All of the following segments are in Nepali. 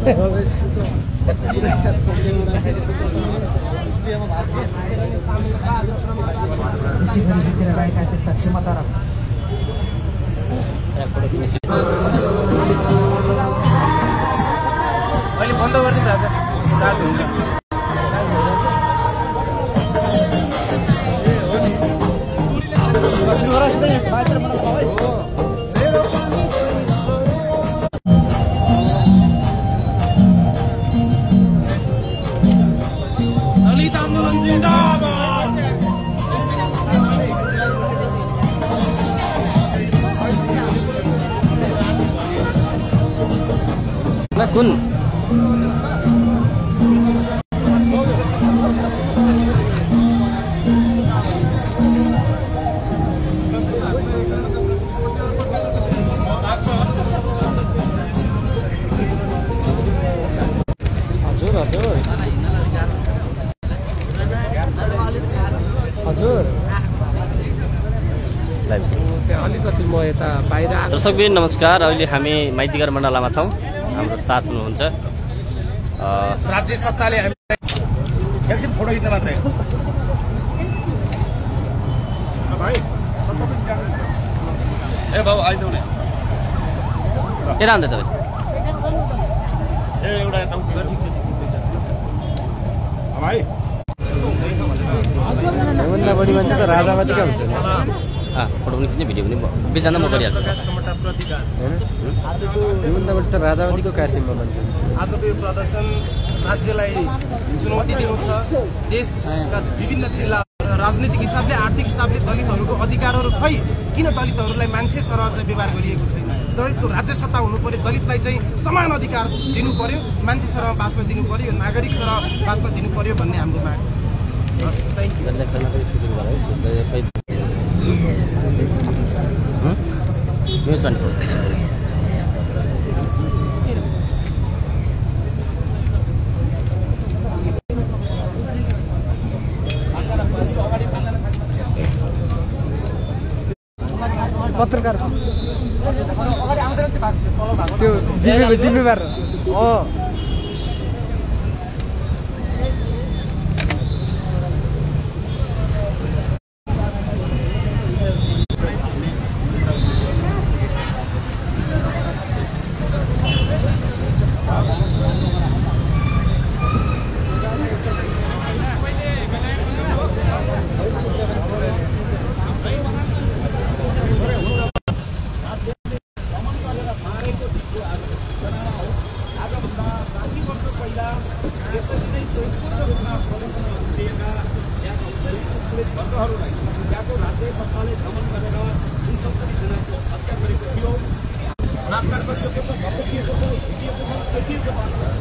यसै गरी बितेर रहेका त्यस्ता क्षमता र अहिले बन्द गर्दिनु राजा चार्ज हुन्छ दलित आन्दोलन जिन्दाबाद कुन अलिकति म यता बाहिर दर्शकबिन नमस्कार। अहिले हामी माइतीघर मण्डलामा छौँ। हाम्रो साथ हुनुहुन्छ राज्य सत्ताले एकछिन फोटो खिच्न मात्रै ए बाबु आइदेऊ न के नाम तपाईँ ए एउटा ठिक छ भाइ भन्दा बढी मान्छे त राजावादीका हुन्छ फोटो पनि खिच्ने भिडियो पनि बिचमा म गरिहाल्छु। भन्दा बढी त राजावादीको कार्यक्रममा मान्छे आजको यो प्रदर्शन राज्यलाई चुनौती दिनु छ। देशका विभिन्न जिल्ला राजनीतिक हिसाबले आर्थिक हिसाबले दलितहरूको अधिकारहरू खै किन दलितहरूलाई मान्छे सरह चाहिँ व्यवहार गरिएको छैन। दलितको राज्य सत्ता हुनु पर्यो, दलितलाई चाहिँ समान अधिकार दिनु पर्यो, मान्छे सरह बाँच्न दिनु पर्यो, नागरिक सरह बाँच्न दिनु पर्यो भन्ने हाम्रो माग। पत्रकार त्यो जिम्मेवार हो।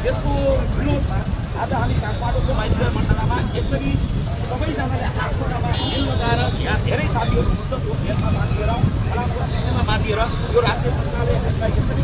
यसको विरोधमा आज हामी काठमाडौँको माइतीघर मण्डलामा यसरी सबैजनाले हात खुट्टामा हिल लगाएर यहाँ धेरै साथीहरू हुनुहुन्छ त्यो भेदमा बाँधिएर बाँधिएर यो राज्य सरकारले यसलाई यसरी